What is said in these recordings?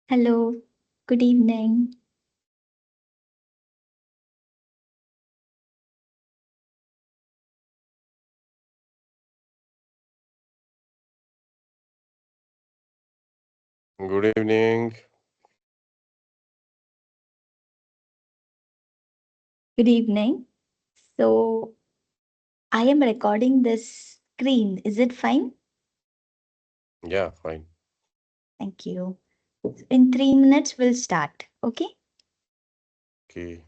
Hello, good evening. Good evening. Good evening. So, I am recording this screen. Is it fine? Yeah, fine. Thank you. In 3 minutes, we'll start. Okay? Okay.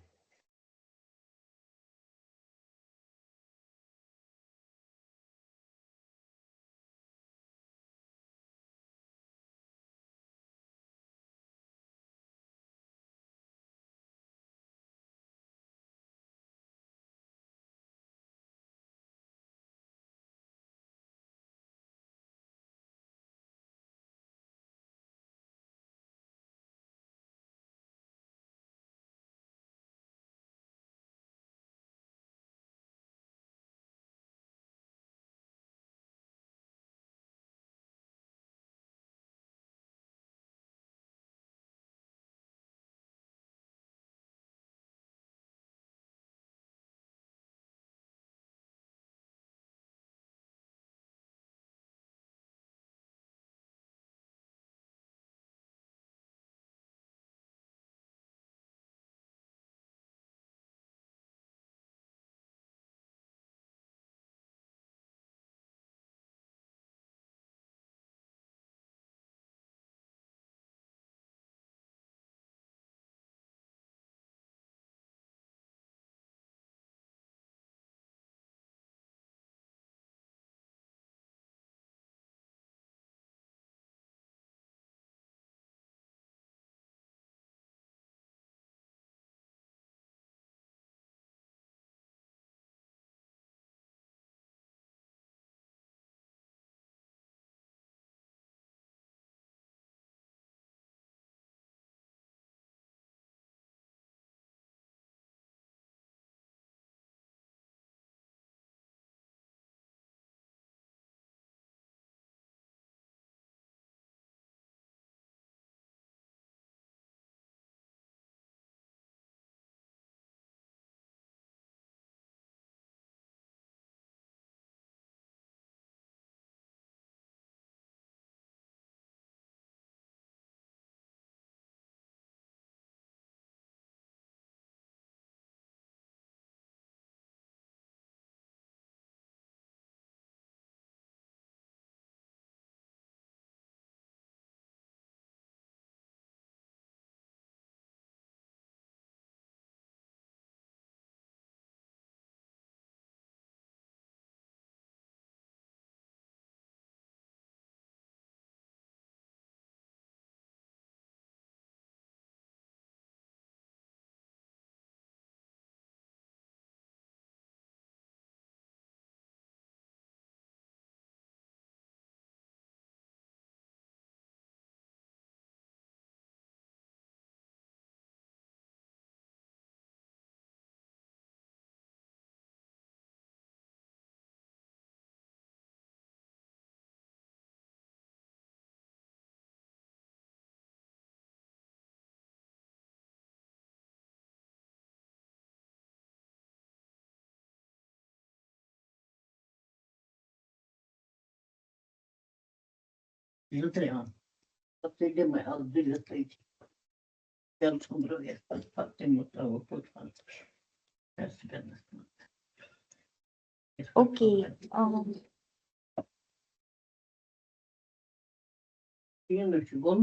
Okay.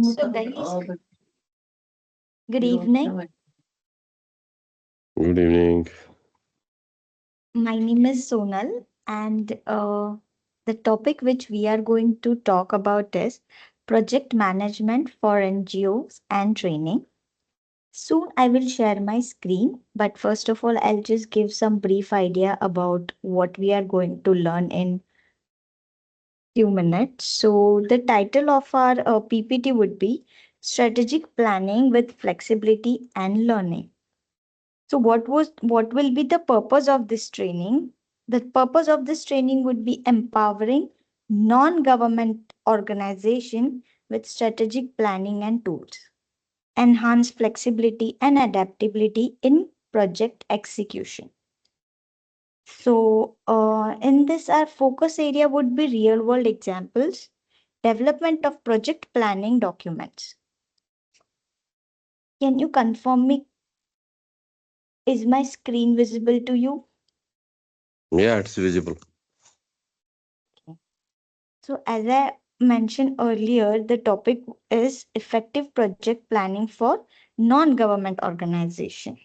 So, guys, good evening. Good evening. My name is Sonal, and the topic which we are going to talk about is project management for NGOs and training. Soon I will share my screen, but first of all, I'll just give some brief idea about what we are going to learn in few minutes. So the title of our PPT would be Strategic Planning with Flexibility and Learning. So what will be the purpose of this training? The purpose of this training would be empowering non-government organization with strategic planning and tools. enhance flexibility and adaptability in project execution. So, in this, our focus area would be real world examples, development of project planning documents. Can you confirm me? Is my screen visible to you? Yeah, it's visible. Okay. So, as I mentioned earlier, the topic is effective project planning for non government organization.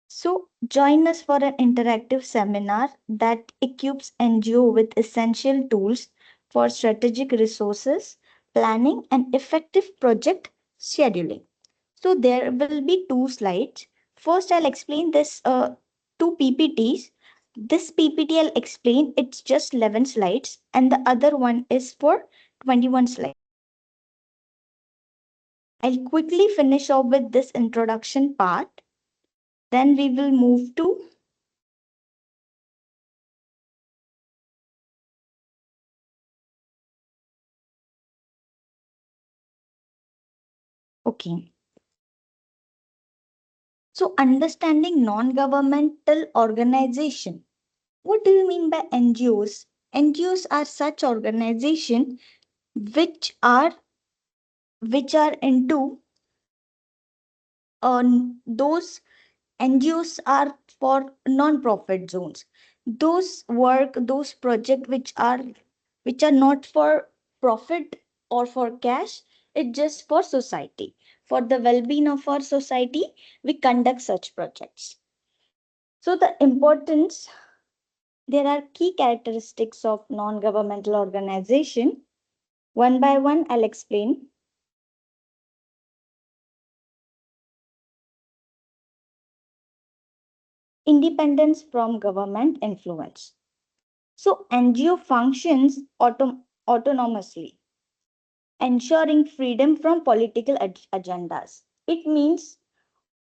So, join us for an interactive seminar that equips NGO with essential tools for strategic resources, planning, and effective project scheduling. So, there will be two slides. First, I'll explain this two PPTs. This PPT I'll explain, it's just 11 slides, and the other one is for 21 slides. I'll quickly finish off with this introduction part. Then we will move to okay. So, understanding non governmental organization. What do you mean by NGOs? NGOs are such organizations which are into those NGOs are for non-profit zones. Those work, those project which are not for profit or for cash, it's just for society. For the well-being of our society, we conduct such projects. So the importance, there are key characteristics of non-governmental organization. One by one, I'll explain. Independence from government influence. So NGO functions autonomously, ensuring freedom from political agendas. It means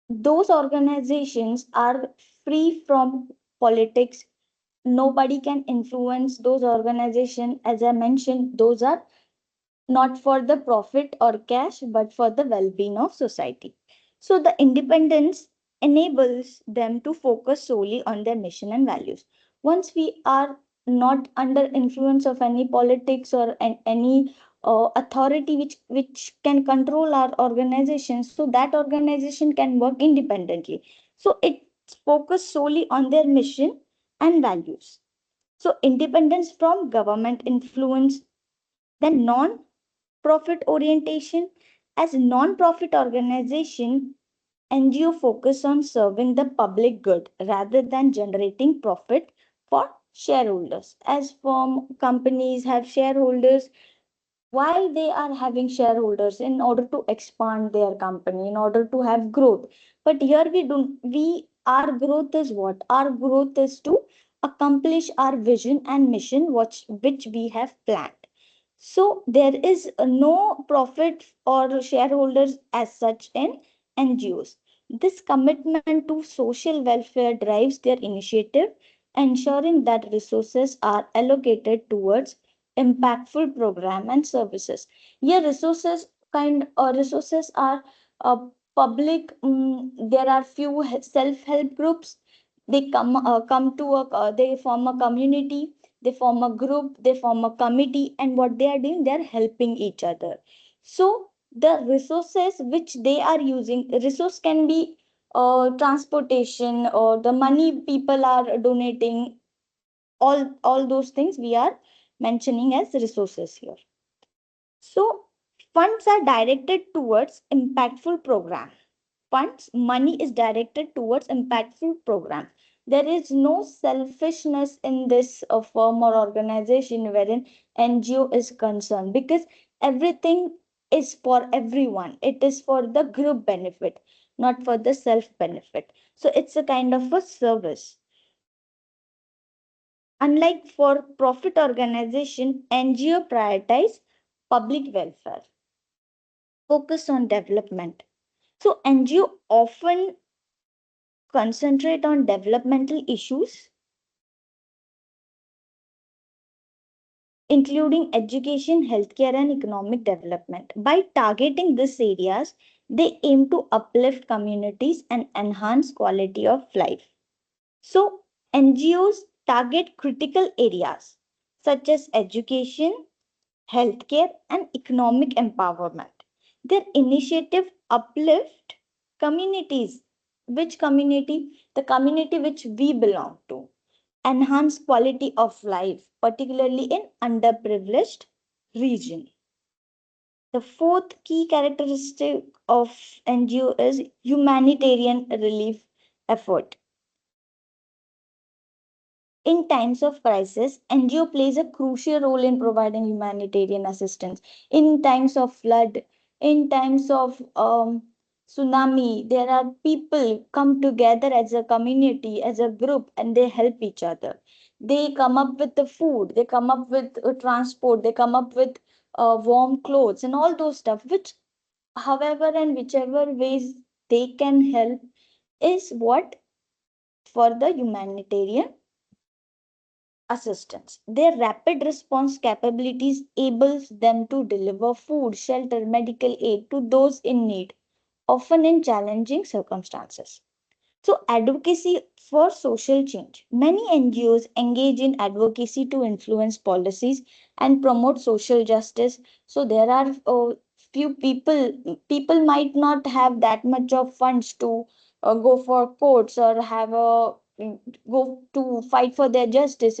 those organizations are free from politics. Nobody can influence those organizations. As I mentioned, those are not for the profit or cash, but for the well being of society. So, the independence enables them to focus solely on their mission and values. Once we are not under influence of any politics or any authority which can control our organization, so that organization can work independently. So, it's focused solely on their mission and values. So, independence from government influence, then non profit orientation. As a non-profit organization, NGO focus on serving the public good rather than generating profit for shareholders. As firm companies have shareholders, why they are having shareholders? In order to expand their company, in order to have growth. But here we our growth is what? Our growth is to accomplish our vision and mission which we have planned. So there is no profit or shareholders as such in NGOs. This commitment to social welfare drives their initiative, ensuring that resources are allocated towards impactful program and services. Here resources are public. There are few self-help groups. They come to they form a community, they form a group, they form a committee, and what they are doing, they are helping each other. So the resources which they are using, resource can be transportation or the money people are donating, all those things we are mentioning as resources here. So funds are directed towards impactful program. Funds, money is directed towards impactful program. There is no selfishness in this firm or organization wherein NGO is concerned, because everything is for everyone. It is for the group benefit, not for the self benefit. So it's a kind of a service. Unlike for profit organization, NGO prioritize public welfare, focus on development. So NGO often concentrate on developmental issues including education, healthcare, and economic development. By targeting these areas, they aim to uplift communities and enhance quality of life. So, NGOs target critical areas such as education, healthcare, and economic empowerment. Their initiative uplift communities. Which community? The community which we belong to. Enhance quality of life, particularly in underprivileged region. The fourth key characteristic of NGO is humanitarian relief effort. In times of crisis, NGO plays a crucial role in providing humanitarian assistance. In times of flood, in times of tsunami, there are people come together as a community, as a group, and they help each other. They come up with the food, they come up with transport, they come up with warm clothes and all those stuff, which, however and whichever ways they can help, is what for the humanitarian assistance. Their rapid response capabilities enables them to deliver food, shelter, medical aid to those in need, often in challenging circumstances. So, advocacy for social change. Many NGOs engage in advocacy to influence policies and promote social justice. So, there are few people might not have that much of funds to go for courts or have a go to fight for their justice.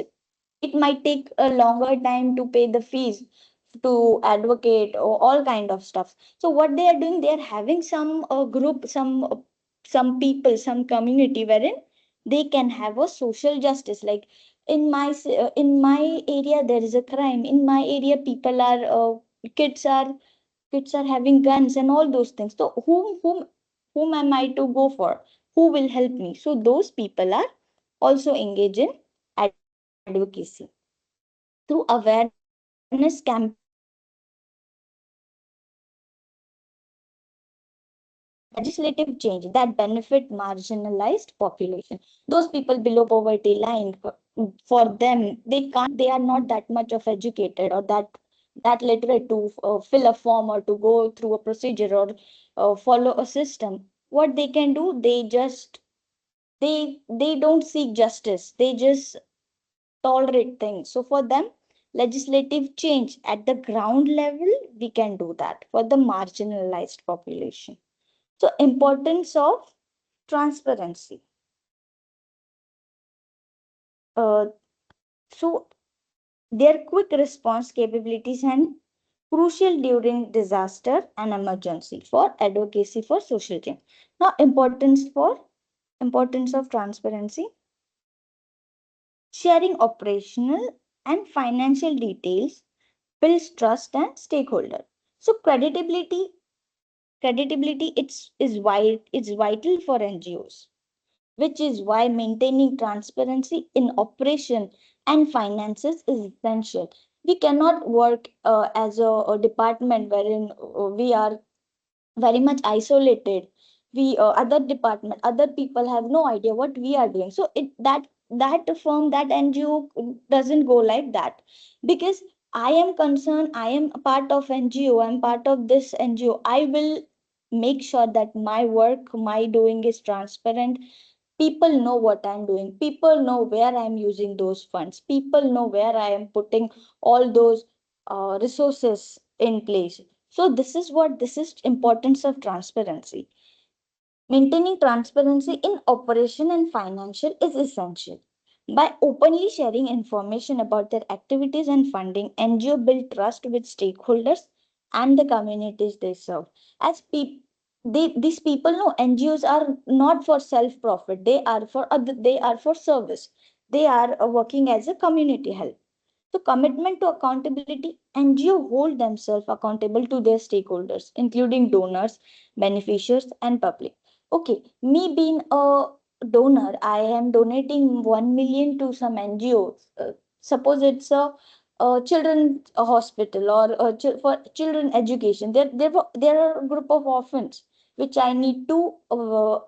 It might take a longer time to pay the fees to advocate or all kind of stuff. So what they are doing, they are having some group, some people, some community wherein they can have a social justice. Like in my area there is a crime, in my area people are kids are kids are having guns and all those things. So whom am I to go for? Who will help me? So those people are also engaged in advocacy through awareness campaign, legislative change that benefit marginalized population. Those people below poverty line, those people below poverty line, for them, they are not that much of educated or that literate to fill a form or to go through a procedure or follow a system. What they can do, they don't seek justice, they just tolerate things. So for them, legislative change at the ground level, we can do that for the marginalized population. So importance of transparency. Uh, so their quick response capabilities and crucial during disaster and emergency for advocacy for social change. Now importance of transparency, sharing operational and financial details builds trust and stakeholder. So credibility it's vital for NGOs, which is why maintaining transparency in operation and finances is essential. We cannot work as a department wherein we are very much isolated. We other department, other people have no idea what we are doing. So it that firm, that NGO doesn't go like that, because I am concerned, I am a part of NGO, I'm part of this NGO. I will make sure that my work, my doing is transparent. People know what I'm doing, people know where I'm using those funds, people know where I am putting all those resources in place. So this is importance of transparency. Maintaining transparency in operation and financial is essential. By openly sharing information about their activities and funding, NGO build trust with stakeholders and the communities they serve. As these people know, NGOs are not for self profit. They are for they are for service. They are working as a community help. So commitment to accountability, NGO hold themselves accountable to their stakeholders, including donors, beneficiaries, and public. Okay, me being a donor, I am donating 1 million to some NGOs. Suppose it's a children's hospital or for children education. There are a group of orphans which I need to.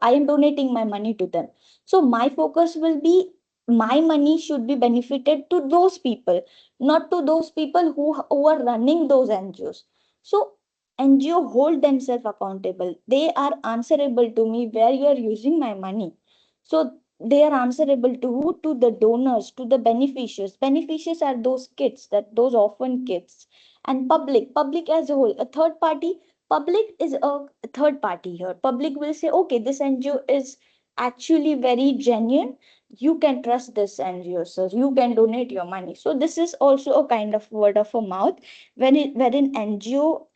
I am donating my money to them. So my focus will be my money should be benefited to those people, not to those people who are running those NGOs. So NGO hold themselves accountable. They are answerable to me where you are using my money. So they are answerable to who? To the donors, to the beneficiaries. Beneficiaries are those kids, that those orphan kids, and public as a whole. A third party, public is a third party here. Public will say, okay, this NGO is actually very genuine, you can trust this NGO, so you can donate your money. So this is also a kind of word of a mouth, wherein NGO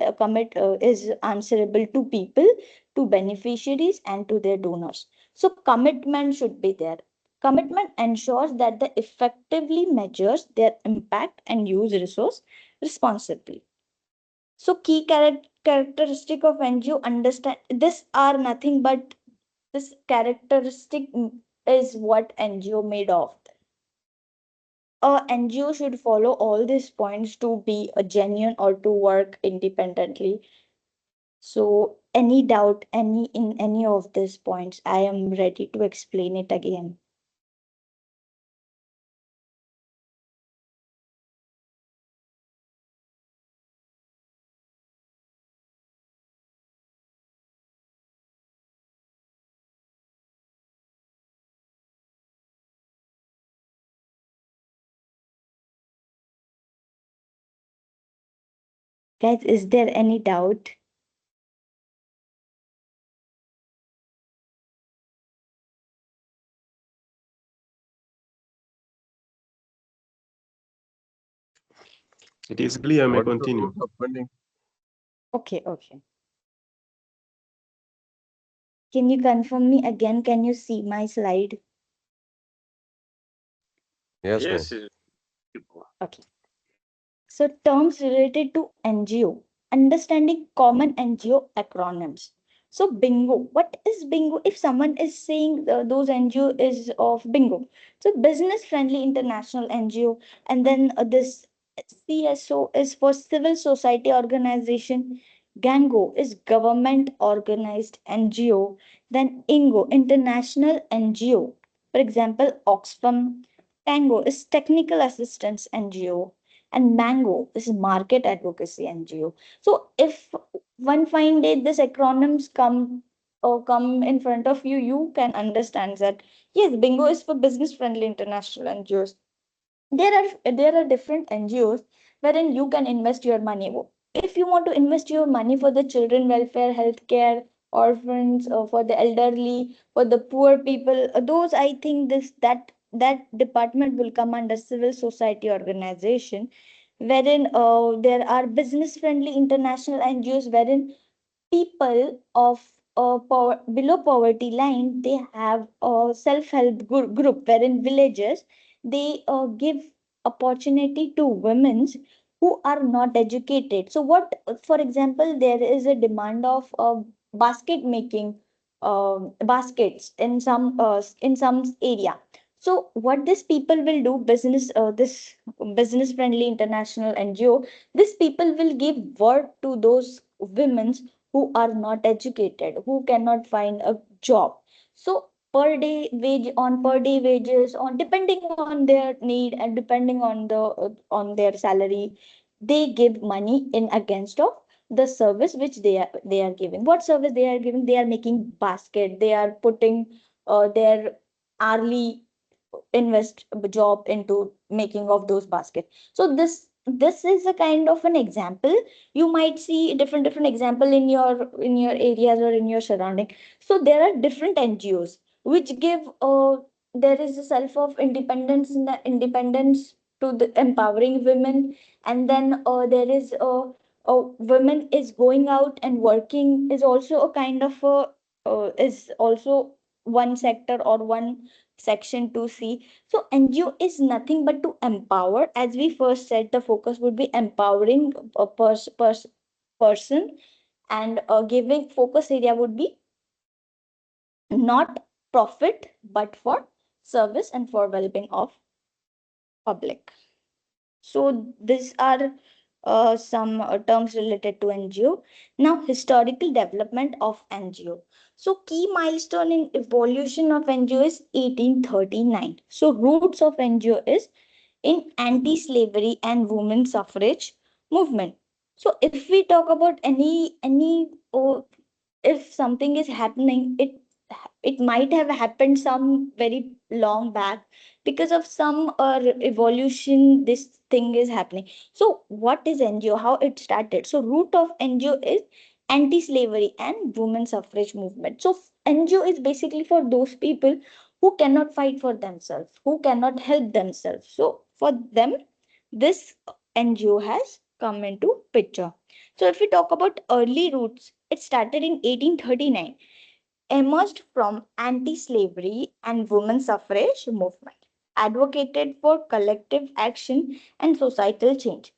is answerable to people, to beneficiaries, and to their donors. So commitment should be there. Commitment ensures that they effectively measures their impact and use resource responsibly. So key characteristic of NGO, understand this are nothing but this characteristic is what NGO made of. A NGO should follow all these points to be a genuine or to work independently. So any doubt, any in any of these points, I am ready to explain it again. Guys, is there any doubt? It is clear, may What is the continue. source of funding? Okay, okay. Can you confirm me again? Can you see my slide? Yes, ma'am. Yes, Okay. So, terms related to NGO, understanding common NGO acronyms. So, bingo. What is bingo? If someone is saying those NGO is of bingo, so business friendly international NGO, and then this CSO is for civil society organization. Gango is government organized NGO. Then INGO, international NGO. For example, Oxfam. Tango is technical assistance NGO, and Mango is market advocacy NGO. So if one fine day this acronyms come in front of you, you can understand that yes, Bingo is for business friendly international NGOs. There are different NGOs wherein you can invest your money. If you want to invest your money for the children welfare, healthcare, orphans, or for the elderly, for the poor people, those I think that department will come under civil society organization, wherein there are business friendly international NGOs wherein people of below poverty line, they have a self-help group wherein villages, they give opportunity to women who are not educated. So what, for example, there is a demand of basket making, baskets in some area. So what these people will do, this business friendly international NGO, these people will give work to those women who are not educated, who cannot find a job. So per day wages, on depending on their need and depending on their salary, they give money in against of the service which they are giving. What service they are giving? They are making basket. They are putting their hourly invest job into making of those baskets. So this is a kind of an example. You might see different example in your areas or in your surrounding. So there are different NGOs which give there is a self of independence in the independence to the empowering women. And then there is women is going out and working is also a kind of a is also one sector or one section to see. So NGO is nothing but to empower. As we first said, the focus would be empowering a person, and giving focus area would be not profit but for service and for well-being of public. So these are some terms related to NGO. Now, historical development of NGO. So key milestone in evolution of NGO is 1839. So roots of NGO is in anti-slavery and women suffrage movement. So if we talk about any oh, if something is happening, it might have happened some very long back, because of some evolution this thing is happening. So what is NGO, how it started? So root of NGO is anti-slavery and women suffrage movement. So NGO is basically for those people who cannot fight for themselves, who cannot help themselves. So for them, this NGO has come into picture. So if we talk about early roots, it started in 1839, emerged from anti-slavery and women suffrage movement, advocated for collective action and societal change.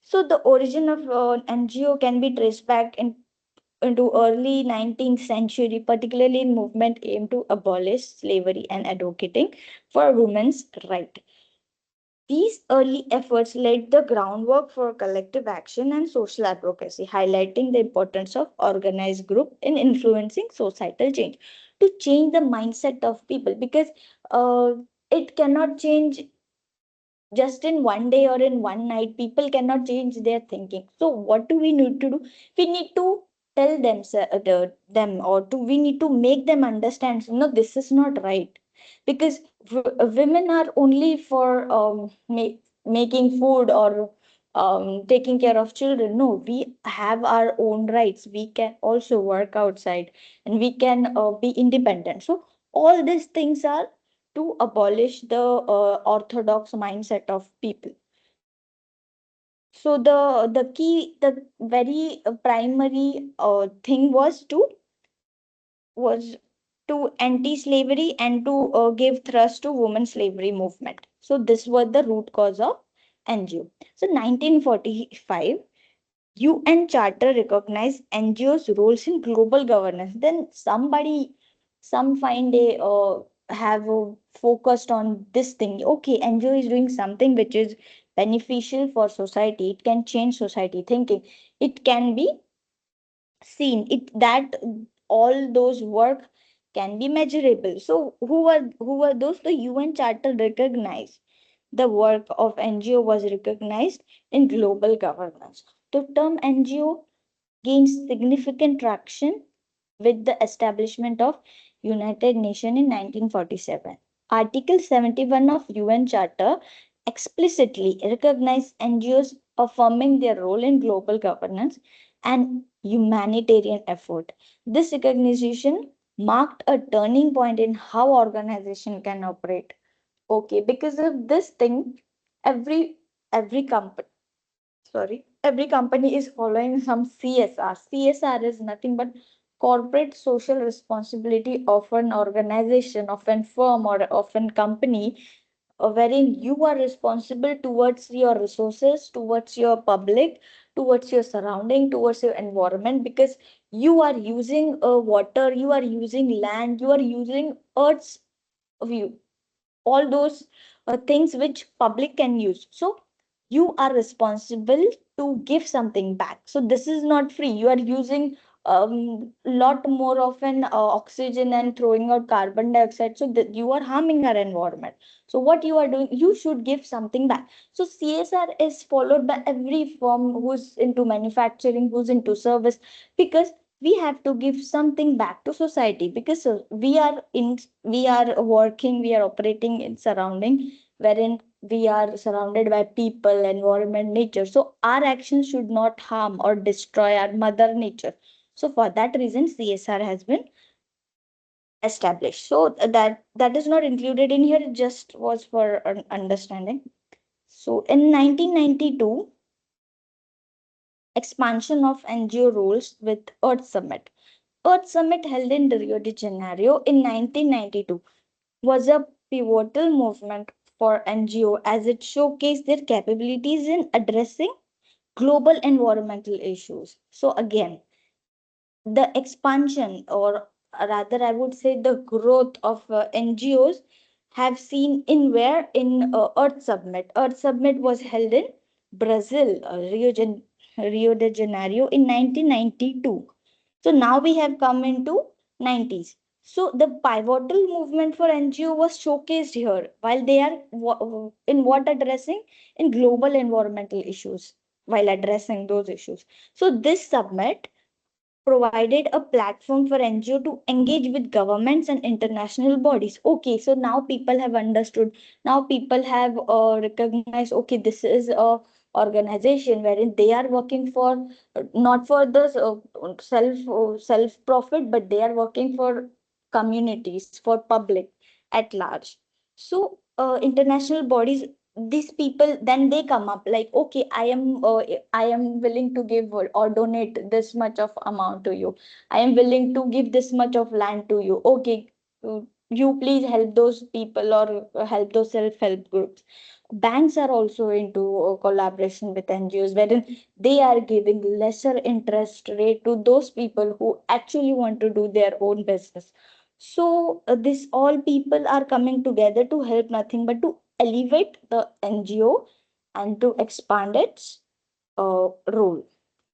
So the origin of NGO can be traced back into early 19th century, particularly in movement aimed to abolish slavery and advocating for women's right. These early efforts laid the groundwork for collective action and social advocacy, highlighting the importance of organized group in influencing societal change to change the mindset of people, because uh, it cannot change just in one day or in one night. People cannot change their thinking. So what do we need to do? We need to tell them, or we need to make them understand, no, this is not right. Because women are only for making food or taking care of children. No, we have our own rights. We can also work outside, and we can be independent. So all these things are to abolish the orthodox mindset of people. So the very primary thing was to anti-slavery and to give thrust to women slavery movement. So this was the root cause of NGO. So 1945, UN Charter recognized NGOs' roles in global governance. Then some fine day have focused on this thing. Okay, NGO is doing something which is beneficial for society. It can change society thinking. It can be seen. It that all those work can be measurable. So who are those? The UN Charter recognized the work of NGO was recognized in global governance. The term NGO gained significant traction with the establishment of United Nations in 1947. Article 71 of UN Charter explicitly recognized NGOs affirming their role in global governance and humanitarian effort. This recognition marked a turning point in how organization can operate. Okay, because of this thing, every company, every company is following some CSR. CSR is nothing but corporate social responsibility of an organization, of an firm, or of an company, wherein you are responsible towards your resources, towards your public, towards your surrounding, towards your environment, because you are using water, you are using land, you are using earth's view, all those things which public can use. So you are responsible to give something back. So this is not free. You are using lot more of an oxygen and throwing out carbon dioxide, so that you are harming our environment. So what you are doing, you should give something back. So CSR is followed by every firm who's into manufacturing, who's into service, because we have to give something back to society, because we are working, we are operating in surrounding wherein we are surrounded by people, environment, nature. So our actions should not harm or destroy our mother nature. So for that reason, CSR has been established. So that is not included in here. It just was for an understanding. So in 1992, expansion of NGO roles with Earth Summit. Earth Summit held in Rio de Janeiro in 1992 was a pivotal movement for NGO as it showcased their capabilities in addressing global environmental issues. So again, the expansion, or rather I would say the growth of NGOs have seen in where in Earth Summit. Earth Summit was held in Brazil, Rio de Janeiro in 1992. So now we have come into 90s. So the pivotal movement for NGO was showcased here, while they are in what addressing in global environmental issues, while addressing those issues. So this summit provided a platform for NGO to engage with governments and international bodies. Okay, so now people have understood. Now people have recognized. Okay, this is a organization wherein they are working for not for the self profit, but they are working for communities, for public at large. So international bodies, these people, then they come up like, okay, I am willing to give or donate this much of amount to you. I am willing to give this much of land to you. Okay, uh, you please help those people or help those self-help groups. Banks are also into collaboration with NGOs, wherein they are giving lesser interest rate to those people who actually want to do their own business. So this all people are coming together to help nothing but to elevate the NGO and to expand its role.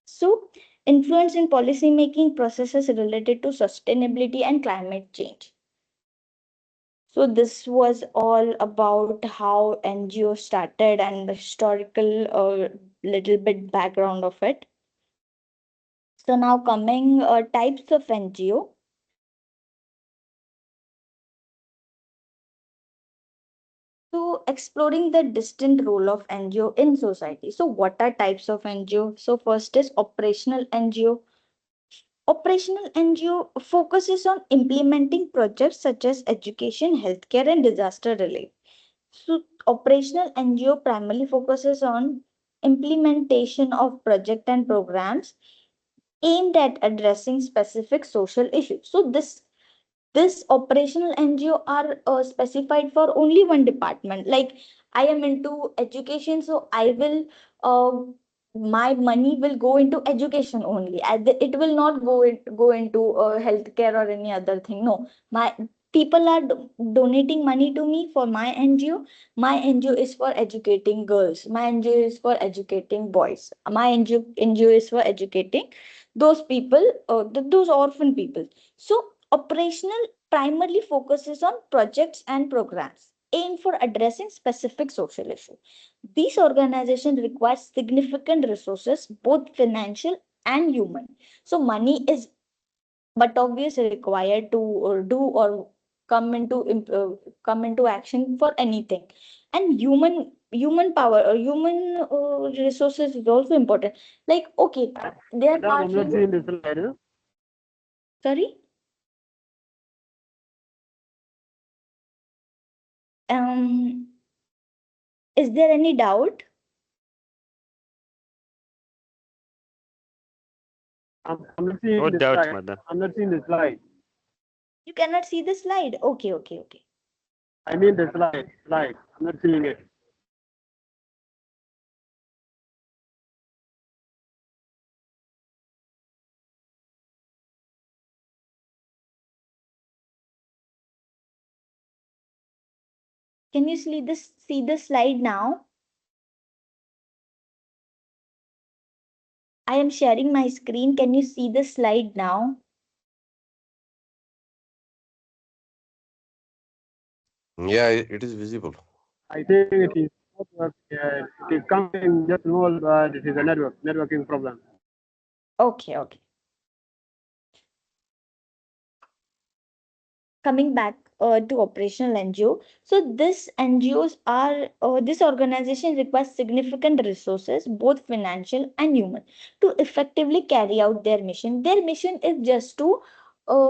So, influence in policy making processes related to sustainability and climate change. So, this was all about how NGO started and the historical little bit background of it. So, now coming types of NGO. So, exploring the distinct role of NGO in society. So, what are types of NGO? So, first is operational NGO. Operational NGO focuses on implementing projects such as education, healthcare, and disaster relief. So, operational NGO primarily focuses on implementation of project and programs aimed at addressing specific social issues. So, this operational NGO are specified for only one department. Like, I am into education, so I will my money will go into education only. It will not go into healthcare or any other thing. No, my people are donating money to me for my NGO. My NGO is for educating girls. My NGO is for educating boys. My NGO is for educating those people, those orphan people. So operational primarily focuses on projects and programs aimed for addressing specific social issues. These organizations require significant resources, both financial and human. So money is but obviously required to do or come into action for anything. And human power or human resources is also important. Like, okay, there Madam, are I'm not few. seeing the slide. Sorry. um is there any doubt? I'm not seeing No the doubt, slide. madam. I'm not seeing the slide. You cannot see the slide. Okay, okay, okay. I mean the slide. Slide. I'm not seeing it. Can you see the slide now? I am sharing my screen. Can you see the slide now? Yeah, it is visible. I think it is network. It is coming just small, but it is a networking problem. Okay, okay. Coming back to operational NGO. So this NGOs are this organization requires significant resources, both financial and human, to effectively carry out their mission. Their mission is just to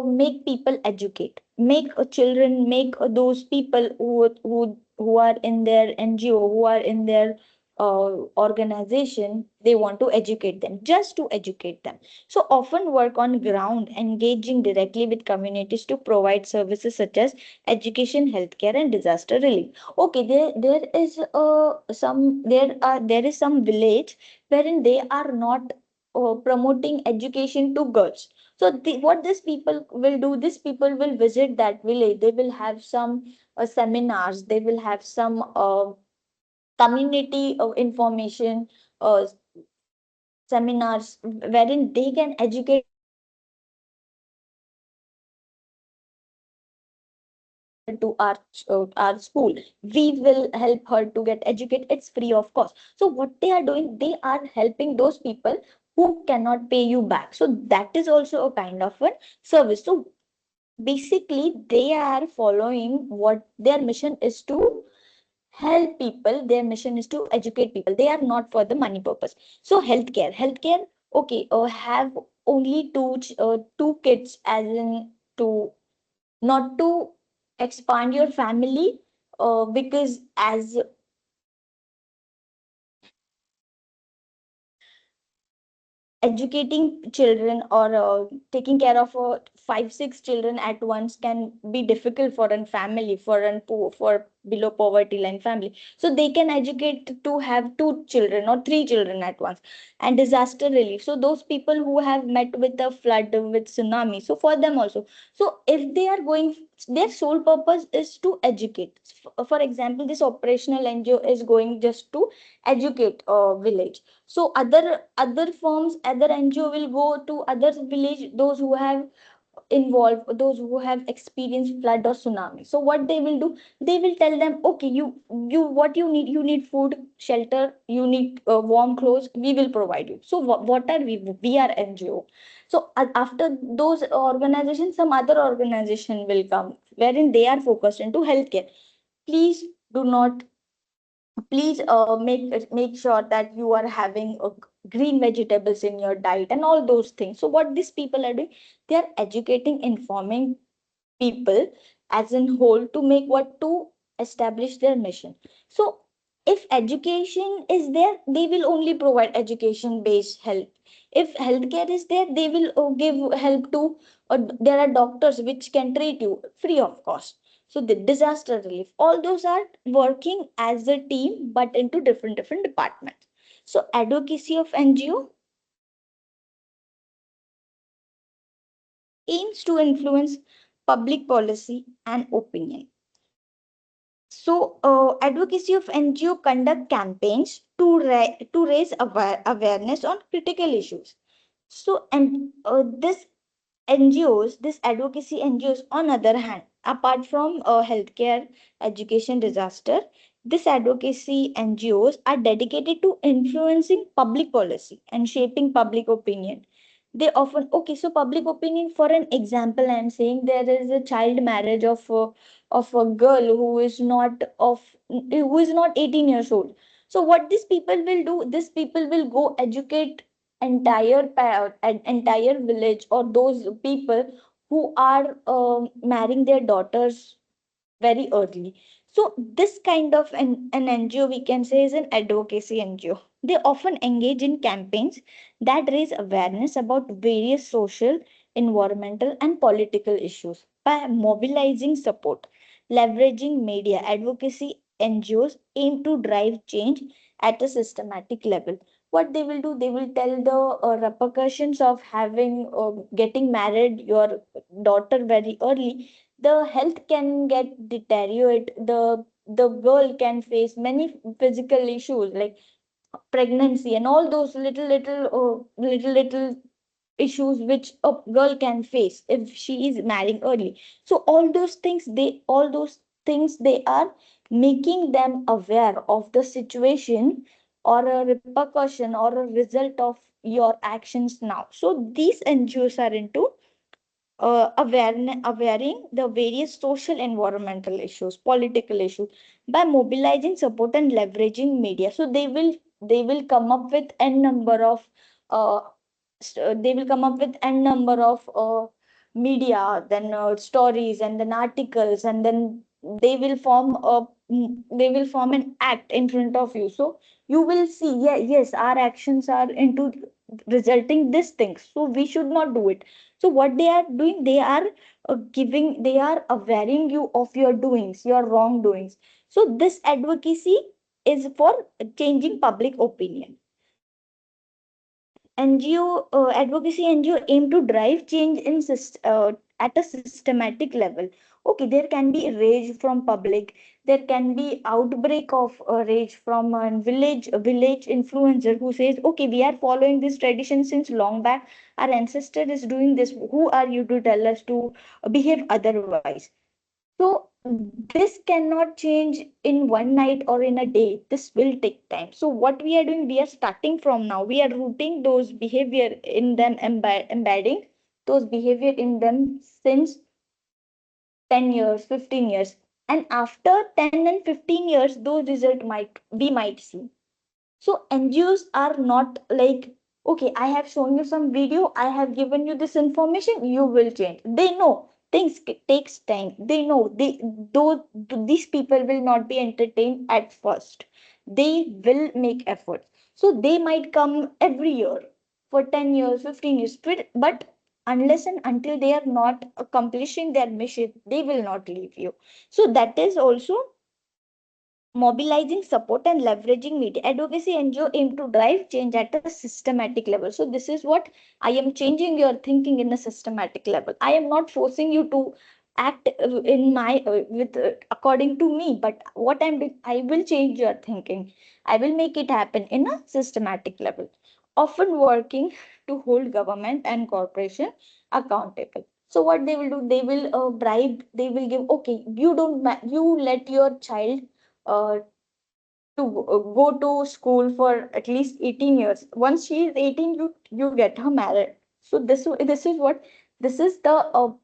make people educate, make children, make those people who are in their NGO, who are in their organization, they want to educate them, just to educate them. So often work on ground, engaging directly with communities to provide services such as education, healthcare, and disaster relief. Okay, there is there is some village wherein they are not promoting education to girls. So what these people will do, these people will visit that village. They will have some seminars. They will have some community information uh, seminars wherein they can educate to our school, we will help her to get educated, it's free of cost. So what they are doing, they are helping those people who cannot pay you back. So that is also a kind of a service. So basically they are following what their mission is, to help people. Their mission is to educate people, they are not for the money purpose. So healthcare, okay, have only two kids, as in to not to expand your family, because as educating children or taking care of 5 6 children at once can be difficult for a family, for an poor, for below poverty line family. So they can educate to have 2 children or 3 children at once. And disaster relief, so those people who have met with a flood, with tsunami, so for them also. So if they are going, their sole purpose is to educate. For example, this operational NGO is going just to educate a village. So other firms, other NGO will go to other village, those who have involved, those who have experienced flood or tsunami. So what they will do, they will tell them, okay, you what you need, you need food, shelter, you need warm clothes, we will provide you. So what are we are NGO. So after those organizations, some other organization will come wherein they are focused into healthcare. Please do not, please make sure that you are having green vegetables in your diet and all those things. So what these people are doing, they are educating, informing people as in whole, to make what, to establish their mission. So if education is there, they will only provide education based help. If healthcare is there, they will give help to, there are doctors which can treat you free of cost. So the disaster relief, all those are working as a team but into different departments. So advocacy of NGO aims to influence public policy and opinion. So, advocacy of NGO conduct campaigns to to raise awareness on critical issues. So, and this NGOs, this advocacy NGOs, on other hand, apart from healthcare, education, disaster, this advocacy NGOs are dedicated to influencing public policy and shaping public opinion. They often, okay, so public opinion, for an example, I am saying there is a child marriage of a girl who is not 18 years old. So what these people will do, these people will go educate entire village, or those people who are marrying their daughters very early. So this kind of an NGO, we can say, is an advocacy NGO. They often engage in campaigns that raise awareness about various social, environmental, and political issues by mobilizing support. Leveraging media, advocacy NGOs aim to drive change at a systematic level. What they will do, they will tell the repercussions of having getting married your daughter very early. The health can get deteriorate, the girl can face many physical issues like pregnancy and all those little issues which a girl can face if she is marrying early. So all those things, they are making them aware of the situation or a repercussion or a result of your actions now. So these NGOs are into awareing the various social, environmental issues, political issues, by mobilizing support and leveraging media. So they will come up with n number of uh, they will come up with n number of media, then stories, and then articles, and then they will form a they will form an act in front of you. So you will see, yeah, yes, our actions are into resulting this thing, so we should not do it. So what they are doing, they are they are awareing you of your doings, your wrongdoings. So this advocacy is for changing public opinion. NGO advocacy NGO aim to drive change at a systematic level. Okay, there can be rage from public. There can be outbreak of rage from a village influencer who says, "Okay, we are following this tradition since long back. Our ancestor is doing this. Who are you to tell us to behave otherwise?" So this cannot change in one night or in a day. This will take time. So what we are doing, we are starting from now. We are rooting those behavior in them, embedding those behavior in them since 10 years, 15 years. And after 10 and 15 years, those results might we might see. So NGOs are not like, okay, I have shown you some video, I have given you this information, you will change. They know things takes time. They know though these people will not be entertained at first. They will make efforts. So they might come every year for 10 years, 15 years, but unless and until they are not accomplishing their mission, they will not leave you. So that is also mobilizing support and leveraging media advocacy. NGO aim to drive change at a systematic level. So this is what I am changing your thinking in a systematic level. I am not forcing you to act in my with according to me, but what I'm doing, I will change your thinking. I will make it happen in a systematic level, often working to hold government and corporation accountable. So what they will do, they will bribe, they will give, okay, you don't you let your child uh, go to school for at least 18 years. Once she is 18, you get her married. So this is what, this is the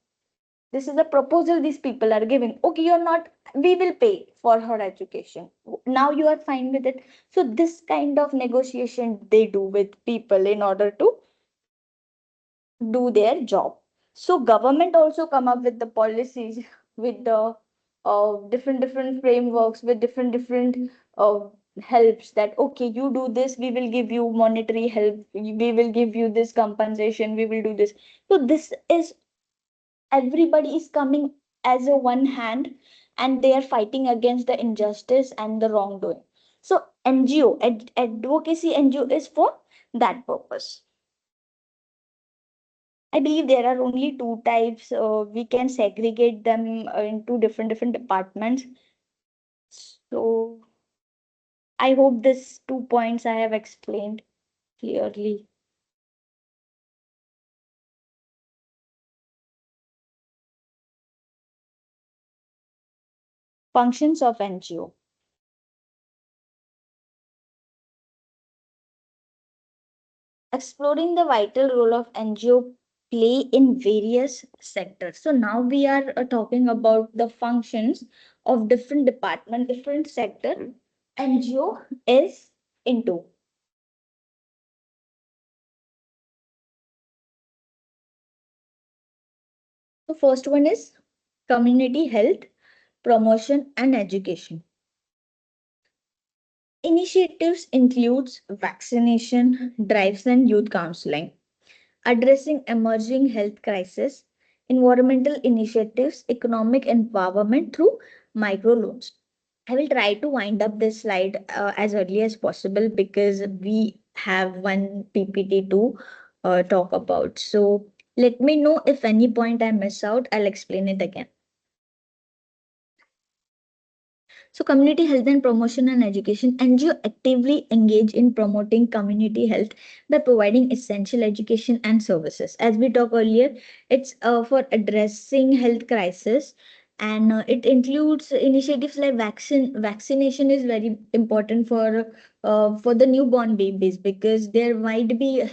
this is the proposal these people are giving. Okay, you're not, we will pay for her education. Now you are fine with it. So this kind of negotiation they do with people in order to do their job. So government also come up with the policies, with the different frameworks, with different uh, helps, that okay, you do this, we will give you monetary help, we will give you this compensation, we will do this. So this is, everybody is coming as a one hand, and they are fighting against the injustice and the wrongdoing. So advocacy NGO is for that purpose. I believe there are only two types. We can segregate them into different departments. So I hope this 2 points I have explained clearly. Functions of NGO. Exploring the vital role of NGO play in various sectors. So now we are talking about the functions of different department, different sector NGO is into. The first one is community health, promotion and education. Initiatives includes vaccination drives and youth counseling, addressing emerging health crisis, environmental initiatives, economic empowerment through microloans. I will try to wind up this slide as early as possible because we have one PPT to talk about. So let me know if any point I miss out. I'll explain it again. So, community health and promotion and education. NGO actively engage in promoting community health by providing essential education and services. As we talked earlier, it's for addressing health crisis, and it includes initiatives like vaccination is very important for the newborn babies, because there might be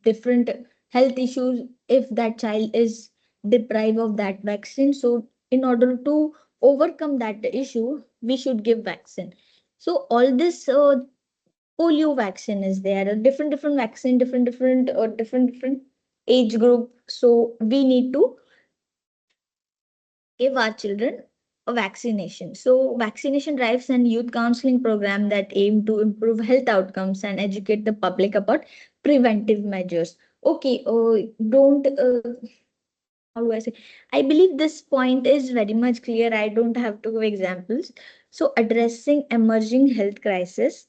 different health issues if that child is deprived of that vaccine. So, in order to overcome that issue, we should give vaccine. So all this polio vaccine is there, different vaccine, different age group. So we need to give our children a vaccination. So vaccination drives and youth counseling program that aim to improve health outcomes and educate the public about preventive measures. Okay, don't how do I say? I believe this point is very much clear. I don't have to give examples. So, addressing emerging health crisis.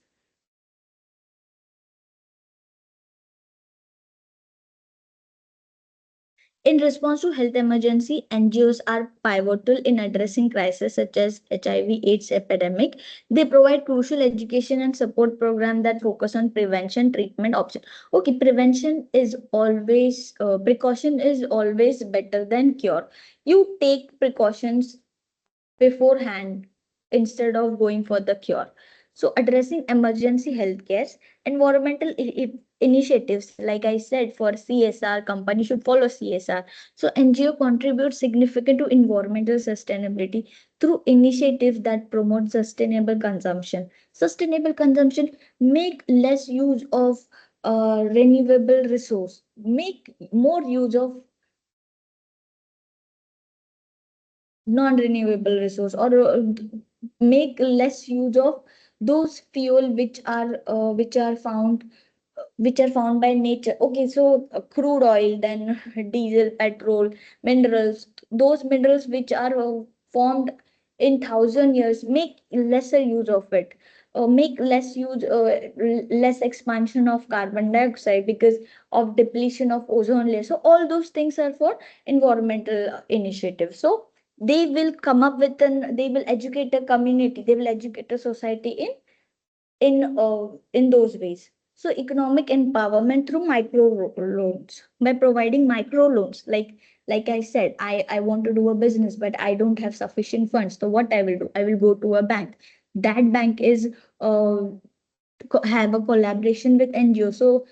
In response to health emergency, NGOs are pivotal in addressing crises such as HIV/AIDS epidemic. They provide crucial education and support programs that focus on prevention, treatment option. Okay, prevention is always precaution is always better than cure. You take precautions beforehand instead of going for the cure. So, addressing emergency healthcare, environmental initiatives, like I said, for CSR, company should follow CSR. So, NGO contributes significant to environmental sustainability through initiatives that promote sustainable consumption. Sustainable consumption, make less use of renewable resource, make more use of non-renewable resource, or make less use of those fuel which are found by nature. Okay, so crude oil, then diesel, petrol, minerals, those minerals which are formed in 1,000 years, make lesser use of it. Make less expansion of carbon dioxide because of depletion of ozone layer. So all those things are for environmental initiatives. So they will educate a community, they will educate a society in those ways. So economic empowerment through micro loans, by providing micro loans, like I said, I want to do a business but I don't have sufficient funds. So what I will do, I will go to a bank. That bank is uh, have a collaboration with NGO. So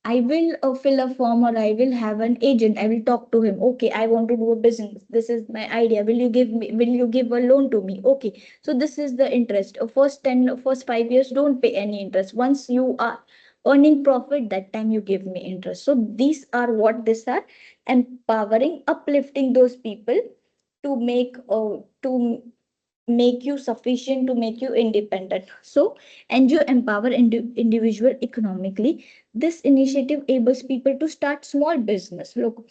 I will fill a form, or I will have an agent. I will talk to him. Okay, I want to do a business. This is my idea. Will you give a loan to me? Okay. So this is the interest. First 5 years, don't pay any interest. Once you are earning profit, that time you give me interest. So these are empowering, uplifting those people to make you sufficient, to make you independent. So NGO empower individual economically. This initiative enables people to start small business, look,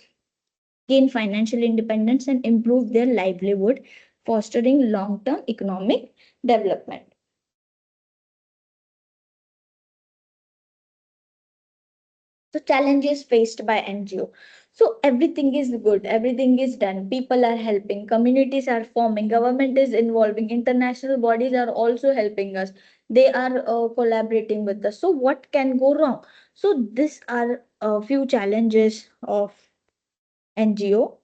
gain financial independence and improve their livelihood, fostering long-term economic development. So challenges faced by NGO. So everything is good, everything is done. People are helping, communities are forming, government is involving, international bodies are also helping us. They are collaborating with us. So what can go wrong? So these are a few challenges of NGO.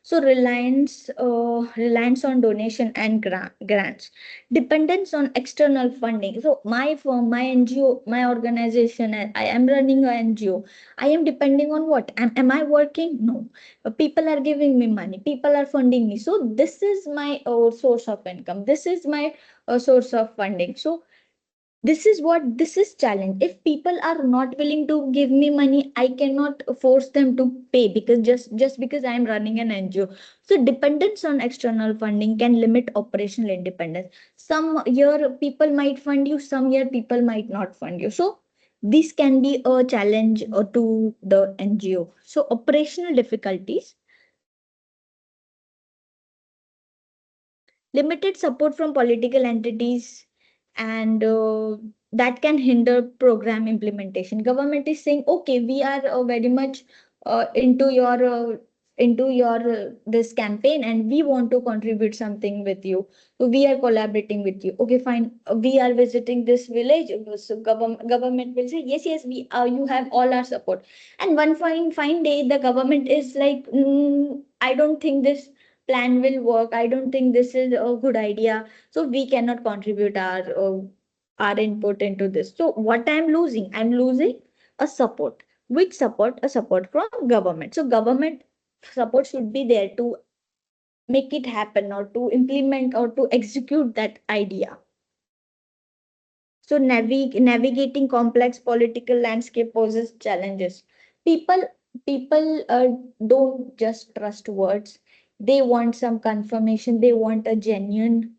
So reliance on donation and grants, dependence on external funding. So my firm, my NGO, my organization, I am running a NGO. I am depending on what? Am I working? No. People are giving me money. People are funding me. So this is my source of income. This is my source of funding. So this is challenge. If people are not willing to give me money, I cannot force them to pay, because just because I am running an NGO. So dependence on external funding can limit operational independence. Some year people might fund you, some year people might not fund you. So this can be a challenge to the NGO. So operational difficulties, limited support from political entities, and that can hinder program implementation. Government is saying, okay, we are very much into your this campaign, and we want to contribute something with you, so we are collaborating with you. Okay, fine. We are visiting this village. So government will say, yes, yes, we you have all our support. And one fine day, the government is like, I don't think this plan will work. I don't think this is a good idea. So we cannot contribute our input into this. So what I'm losing? I'm losing a support. Which support? A support from government. So government support should be there to make it happen, or to implement, or to execute that idea. So navigating complex political landscape poses challenges. People people don't just trust words. They want some confirmation. They want a genuine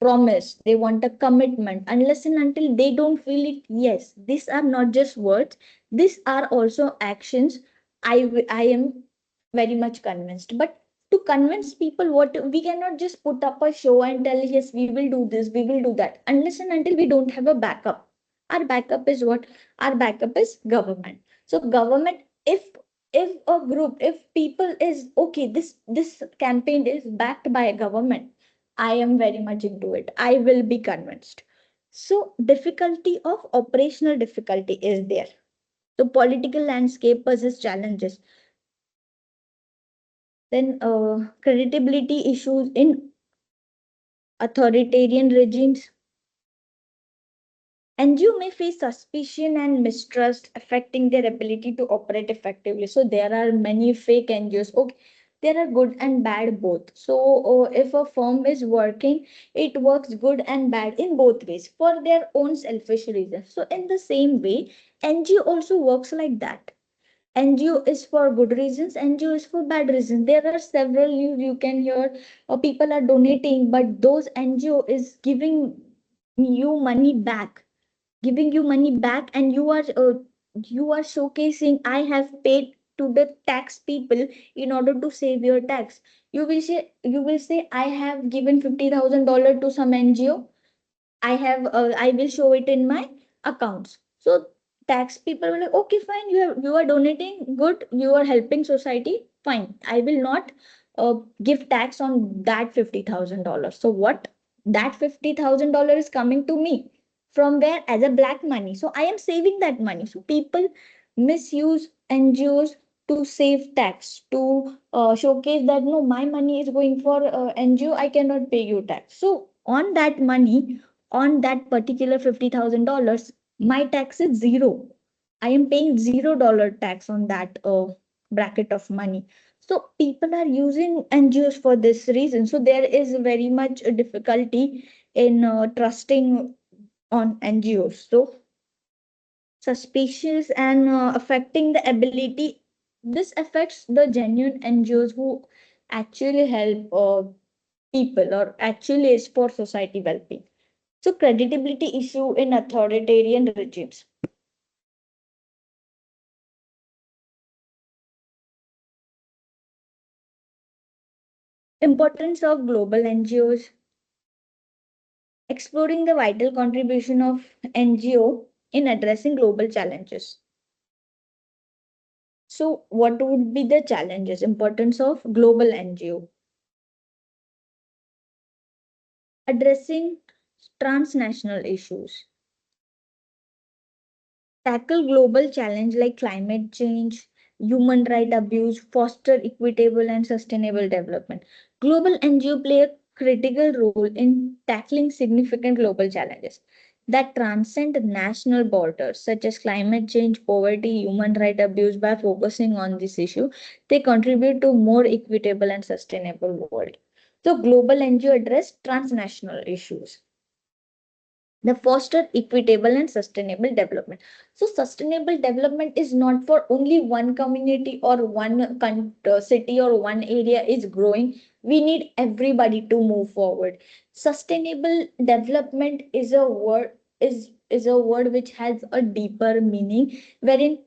promise. They want a commitment. Unless and until they don't feel it, yes, these are not just words. These are also actions. I am very much convinced. But to convince people, what we cannot just put up a show and tell, yes, we will do this, we will do that, unless and until we don't have a backup. Our backup is what? Our backup is government. So government, if a group, if people is okay, this campaign is backed by a government, I am very much into it. I will be convinced. So difficulty of operational difficulty is there. So political landscape poses challenges. Then credibility issues in authoritarian regimes. NGO may face suspicion and mistrust affecting their ability to operate effectively. So there are many fake NGOs. Okay, there are good and bad both. So if a firm is working, it works good and bad in both ways for their own selfish reasons. So in the same way, NGO also works like that. NGO is for good reasons, NGO is for bad reasons. There are several you can hear people are donating, but those NGO is you money back giving you money back, and you are showcasing I have paid to the tax people in order to save your tax. You will say I have given $50,000 to some NGO. I will show it in my accounts. So tax people were like, okay, fine, you are donating, good, you are helping society, fine. I will not give tax on that $50,000. So what? That $50,000 is coming to me from where? As a black money. So I am saving that money. So people misuse NGOs to save tax, to showcase that no, my money is going for NGO, I cannot pay you tax. So on that money, on that particular $50,000, my tax is zero. I am paying $0 tax on that bracket of money. So people are using NGOs for this reason. So there is very much a difficulty in trusting on NGOs. So suspicious and affecting the ability. This affects the genuine NGOs who actually help people or actually is for society well-being. So credibility issue in authoritarian regimes. Importance of global NGOs. Exploring the vital contribution of NGO in addressing global challenges. So what would be the challenges? Importance of global NGO. Addressing transnational issues. Tackle global challenge like climate change, human right abuse, foster equitable and sustainable development. Global NGO play a critical role in tackling significant global challenges that transcend national borders, such as climate change, poverty, human right abuse. By focusing on this issue, they contribute to more equitable and sustainable world. So global NGO address transnational issues. The foster equitable and sustainable development. So sustainable development is not for only one community or one city or one area is growing. We need everybody to move forward. Sustainable development is a word which has a deeper meaning, wherein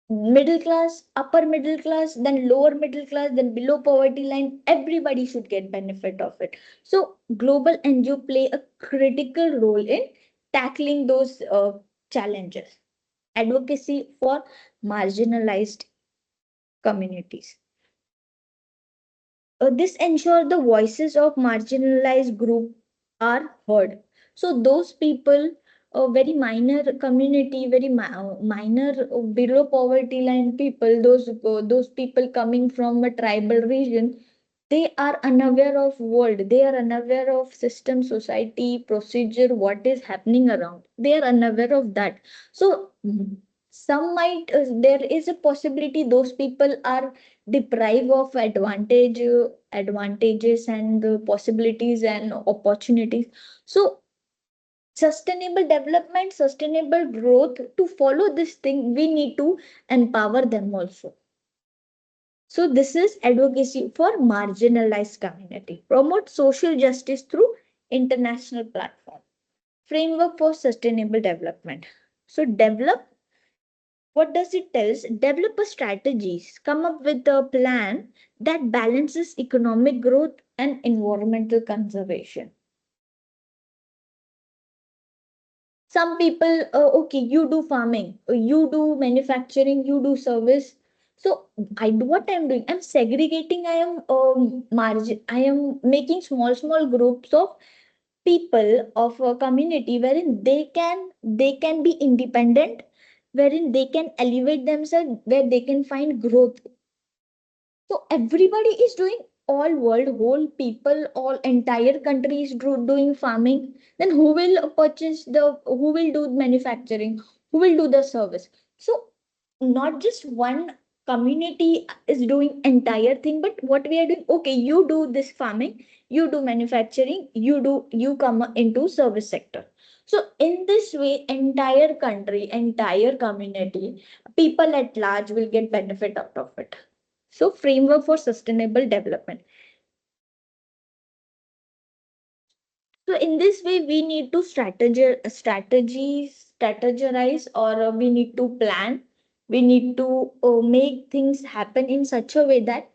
middle class, upper middle class, then lower middle class, then below poverty line, everybody should get benefit of it. So global NGO play a critical role in tackling those challenges. Advocacy for marginalized communities. This ensures the voices of marginalized group are heard. So those people, a very minor community, very minor below poverty line people, those people coming from a tribal region, they are unaware of world. They are unaware of system, society, procedure, what is happening around. They are unaware of that. So some might there is a possibility those people are deprive of advantages and possibilities and opportunities. So sustainable development, sustainable growth, to follow this thing we need to empower them also. So this is advocacy for marginalized community. Promote social justice through international platform. Framework for sustainable development. So develop, what does it tell us? Develop a strategies, come up with a plan that balances economic growth and environmental conservation. Some people, okay, you do farming, you do manufacturing, you do service. So what I'm doing, I'm segregating, I am I am making small groups of people of a community wherein they can be independent, wherein they can elevate themselves, where they can find growth. So everybody is doing, all world, whole people, all entire countries doing farming. Then who will purchase the, who will do manufacturing, who will do the service? So not just one community is doing entire thing, but what we are doing, okay, you do this farming, you do manufacturing, you come into service sector. So in this way, entire country, entire community, people at large will get benefit out of it. So framework for sustainable development. So in this way, we need to strategize, or we need to plan. We need to make things happen in such a way that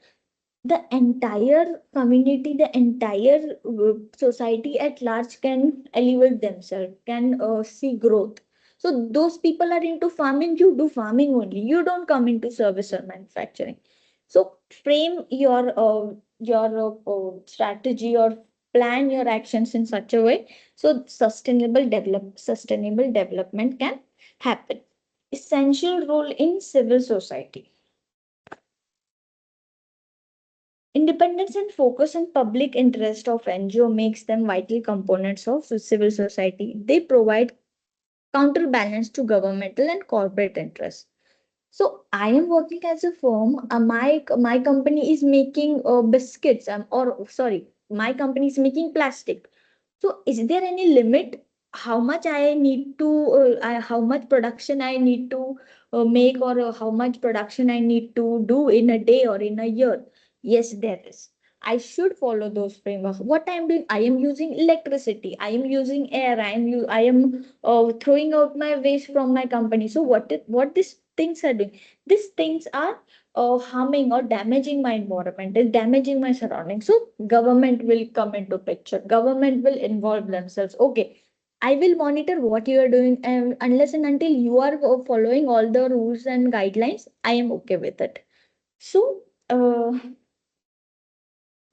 the entire community, the entire society at large can elevate themselves, can see growth. So those people are into farming, you do farming only. You don't come into service or manufacturing. So frame your strategy, or plan your actions in such a way so sustainable development can happen. Essential role in civil society. Independence and focus on public interest of NGO makes them vital components of civil society. They provide counterbalance to governmental and corporate interests. So I am working as a firm. My company is making biscuits. Or sorry, my company is making plastic. So is there any limit how much I need to, how much production I need to make, or how much production I need to do in a day or in a year? Yes, there is. I should follow those frameworks. What I am doing, I am using electricity, I am using air, I am throwing out my waste from my company. So what these things are doing? These things are harming or damaging my environment, is damaging my surroundings. So government will come into picture, government will involve themselves. Okay, I will monitor what you are doing, and unless and until you are following all the rules and guidelines, I am okay with it. So uh,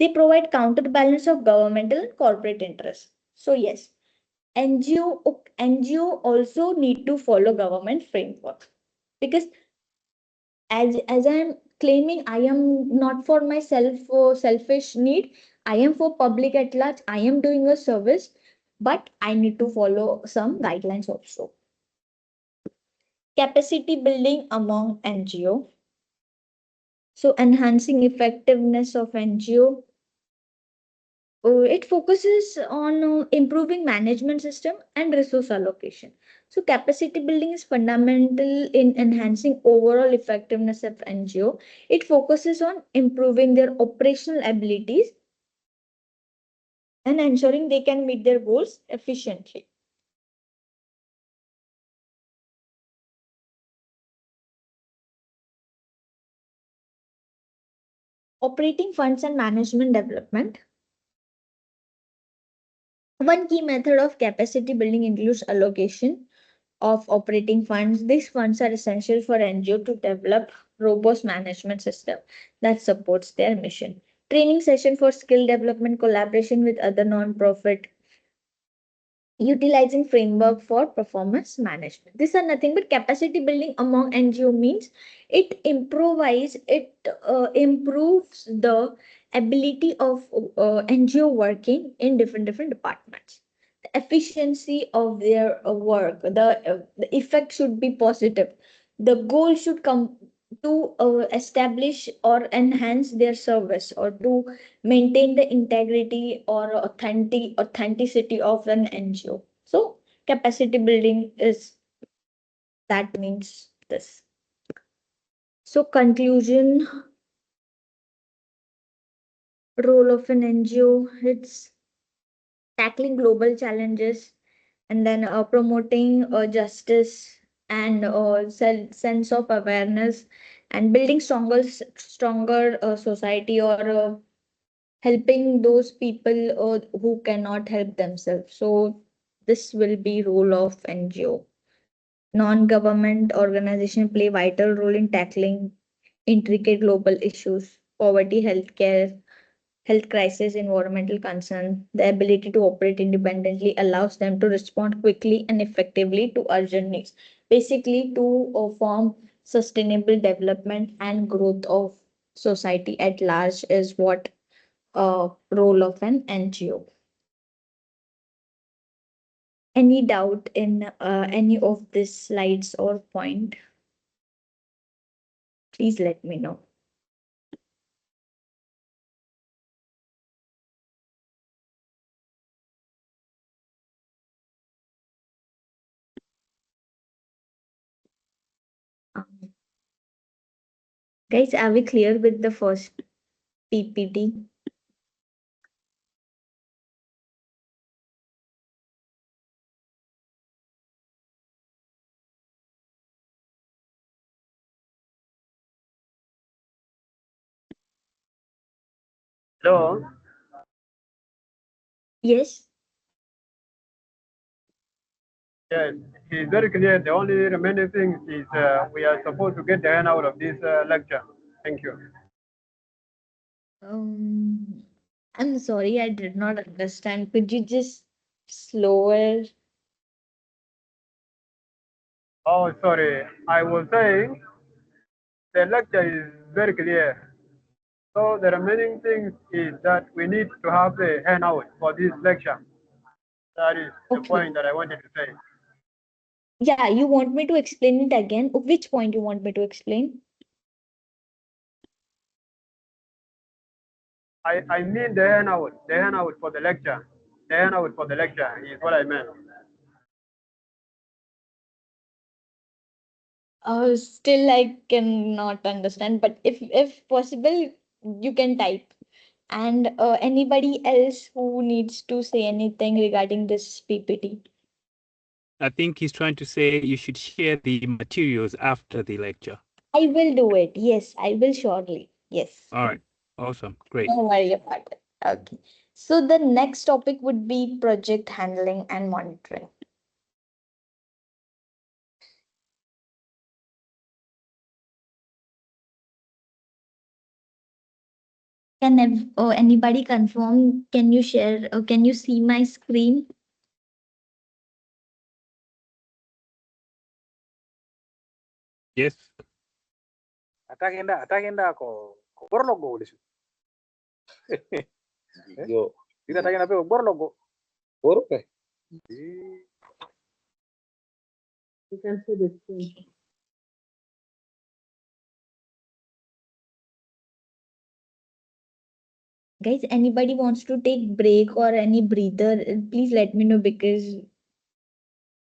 they provide counterbalance of governmental and corporate interests. So yes, NGO also need to follow government framework, because as I am claiming, I am not for myself for selfish need, I am for public at large, I am doing a service, but I need to follow some guidelines also. Capacity building among NGO. So enhancing effectiveness of NGO. It focuses on improving management system and resource allocation. So capacity building is fundamental in enhancing overall effectiveness of NGO. It focuses on improving their operational abilities and ensuring they can meet their goals efficiently. Operating funds and management development. One key method of capacity building includes allocation of operating funds. These funds are essential for NGO to develop robust management system that supports their mission. Training session for skill development, collaboration with other non-profit, utilizing framework for performance management. These are nothing but capacity building among NGO means it improves the ability of NGO working in different departments. The efficiency of their work, the effect should be positive. The goal should come to establish or enhance their service, or to maintain the integrity or authenticity of an NGO. So capacity building is, that means this. So conclusion, role of an NGO, it's tackling global challenges, and then promoting justice and sense of awareness, and building stronger society, or helping those people who cannot help themselves. So this will be role of NGO. Non-government organizations play vital role in tackling intricate global issues, poverty, healthcare, health crisis, environmental concern. The ability to operate independently allows them to respond quickly and effectively to urgent needs. Basically, to form sustainable development and growth of society at large is what role of an NGO. Any doubt in any of these slides or point, please let me know. Um, Guys, are we clear with the first PPT? Hello. Yes. Yes, it's very clear. The only remaining thing is we are supposed to get the end out of this lecture. Thank you. Um, I'm sorry, I did not understand. Could you just slower? Oh, sorry. I was saying the lecture is very clear. So the remaining thing is that we need to have the handout for this lecture. That is the Okay. point that I wanted to say. Yeah, you want me to explain it again? Which point you want me to explain? I mean the handout for the lecture. The handout for the lecture is what I meant. Still I cannot understand, but if possible, you can type. And anybody else who needs to say anything regarding this PPT? I think he's trying to say you should share the materials after the lecture. I will do it. Yes, I will surely. Yes. All right. Awesome. Great. Don't worry about it. Okay. So the next topic would be project handling and monitoring. Anybody confirm? Can you share? Can you see my screen? Yes. Atagenda ko borlogo ulisu. Yo, kita atagenda pe borlogo. Borlogo. You can see the screen. Guys, anybody wants to take break or any breather, please let me know because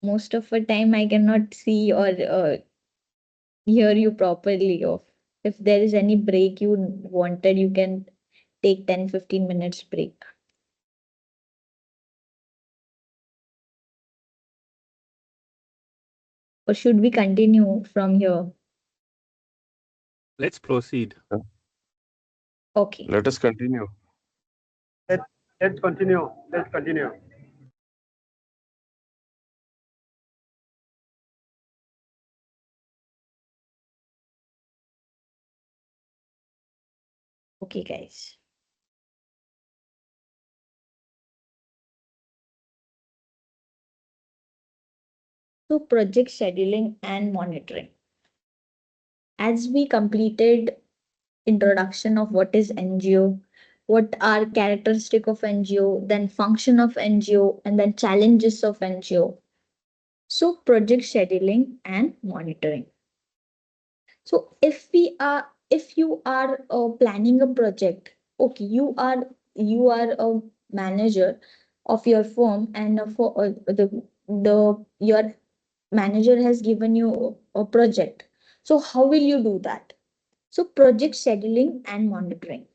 most of the time I cannot see or hear you properly. Or if there is any break you wanted, you can take 10-15 minutes break. Or should we continue from here? Let's proceed. Okay. Let us continue. Let, let's continue. Let's continue. Okay, guys. So project scheduling and monitoring. As we completed introduction of what is NGO, what are characteristic of NGO, then function of NGO, and then challenges of NGO. So project scheduling and monitoring. So if you are planning a project, okay, you are a manager of your firm, and for the your manager has given you a project. So how will you do that? So project scheduling and monitoring.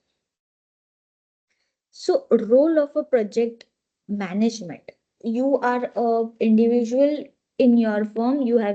So role of a project management. You are a individual in your firm. You have